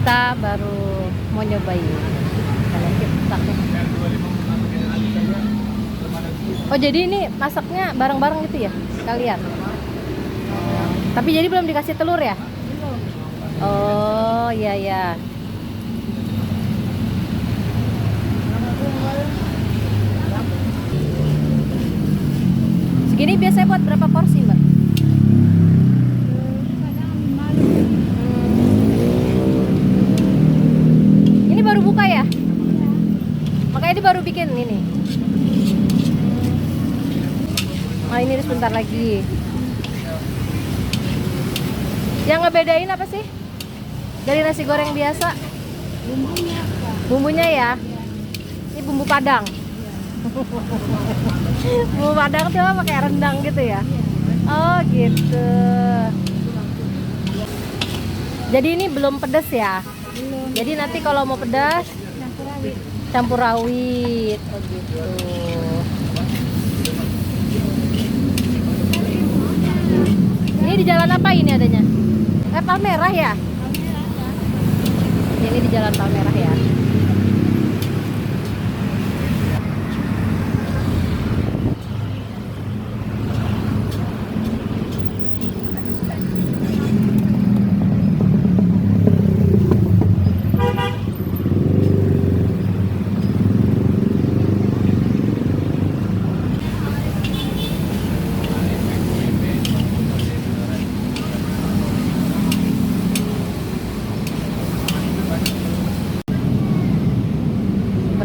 kita baru mau nyobain. Kalau kita. Oh jadi ini masaknya bareng-bareng gitu ya sekalian? Tapi jadi belum dikasih telur ya? Oh iya ya. Segini biasanya buat berapa porsi mbak? Ini baru buka ya? Makanya dia baru bikin ini. Oh ini sebentar lagi. Yang ngebedain apa sih? Dari nasi goreng biasa? Bumbunya apa? Bumbunya ya? Ini bumbu Padang. Bumbu Padang tuh pakai rendang gitu ya? Oh gitu. Jadi ini belum pedas ya? Belum. Jadi nanti kalau mau pedas Campur rawit. campur rawit. Oh gitu. Ini di jalan apa ini adanya? Palmerah ya? Ini di jalan Palmerah ya.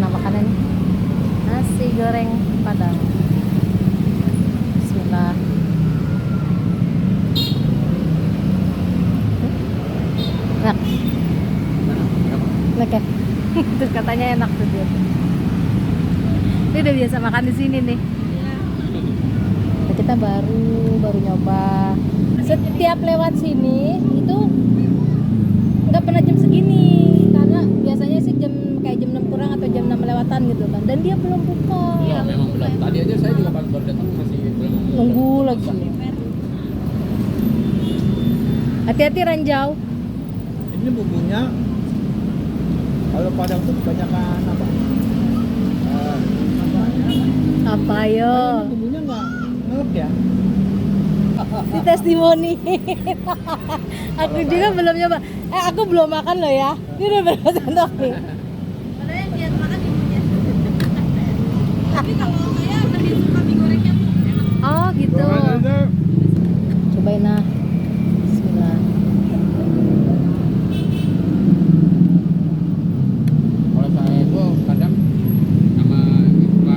Makanan nasi goreng Padang. Bismillah. Enak. Enak ya? Terus katanya enak tuh dia. Dia udah biasa makan di sini nih. Nah, kita baru nyoba. Setiap lewat sini itu nggak pernah jam segini karena biasanya sih kayak jam 6 kurang atau jam 6 melewatan gitu kan, dan dia belum buka. Iya memang belum. Tadi aja saya juga pas baru datang masih belum. Nunggu lagi. Hati-hati ranjau. Ini bumbunya kalau Padang tuh kebanyakan apa? Apa yo? Ini bumbunya nggak ngelep ya? Di testimoni. Aku juga belum nyoba. Aku belum makan loh ya. Ini udah berapa sendok nih? Ada yang dia makan ibunya. Tapi kalau saya lebih suka mie gorengnya tuh enak. Oh gitu. Cobain nah. Bismillah. Kalau saya itu kadang sama suka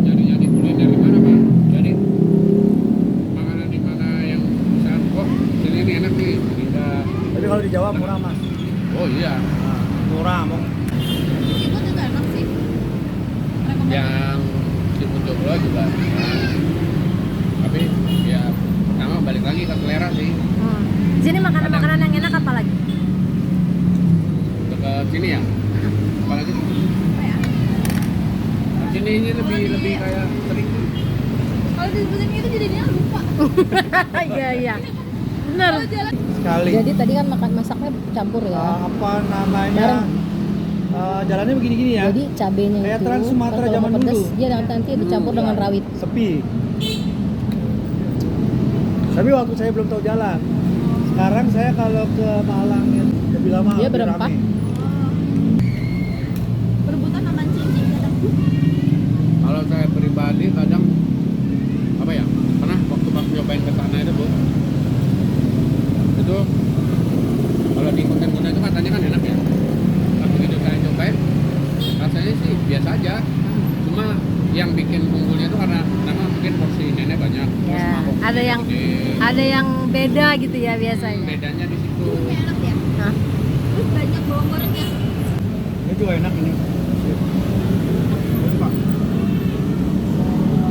nyari-nyari kuliner di mana pak. Jadi makanan di mana yang misalkan kok sini ini enak nih. Tidak. Tapi kalau di Jawa murah mas. Oh iya. Nah, murah mau. Itu juga enak sih. Rekomendasi. Yang seafood Joglo juga. Nah, tapi ya sama balik lagi ke selera sih. Sini makanan-makanan yang enak apa lagi? Ke sini ya. Apalagi Apa ya? sini ini lebih kayak sering. Kalau disebutin itu jadinya lupa. Iya iya. Benar. Kalau jalan Sekali. Jadi tadi kan makan masaknya campur ya. Apa namanya? Bareng. Jalannya begini-gini ya. Jadi cabenya Kayak itu Trans Sumatera kalau zaman mau pedas, dulu. dia nanti dicampur dengan rawit. Sepi. Tapi waktu saya belum tahu jalan. Sekarang saya kalau ke Malang lebih lama. Dia lebih berempat. rame. berebutan sama cincin kadang. Kalau saya pribadi kadang apa ya? Pernah waktu pas nyobain ke sana itu bu, itu kalau di Kuta itu katanya kan enak ya. Pas begitu saya cobain, rasanya sih biasa aja. Cuma yang bikin unggulnya itu karena mungkin porsi nenek banyak. Ya, Terus mangkoknya ada yang gede. ada yang beda gitu ya biasanya. Bedanya di situ. Bumbunya enak ya. Hah? Terus banyak bawang gorengnya. Ini juga enak ini. Pak.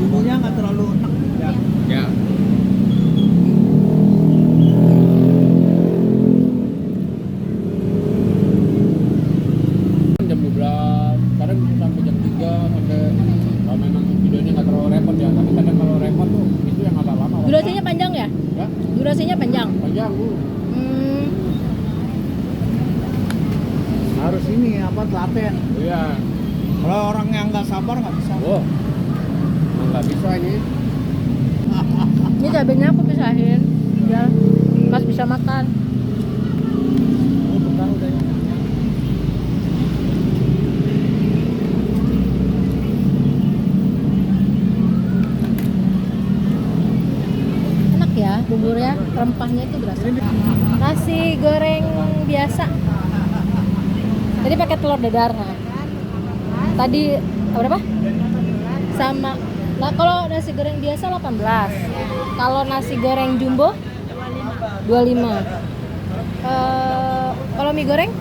Bumbunya nggak terlalu enak. Ya. Ya. Jam 12, kadang bisa sampai jam 3 sampai kalau memang videonya nggak terlalu repot ya. Tapi kadang kalau repot tuh itu yang agak lama. Durasinya panjang ya? Ya, Durasinya panjang. panjang bu. Hmm. harus ini apa telaten. Iya. Kalau orang yang nggak sabar nggak bisa. Oh. Emang nggak bisa ini. Ini cabenya aku pisahin. Ya, Mas bisa makan. Oh, bentar udah ini. Enak ya buburnya, rempahnya itu berasa. Nasi goreng biasa. Tadi pakai telur dadar. Nah. Tadi berapa? Sama. Nah, kalau nasi goreng biasa 18. Kalau nasi goreng jumbo 25. Kalau mie goreng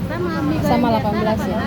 Sama mie goreng sama biasa 18 ya.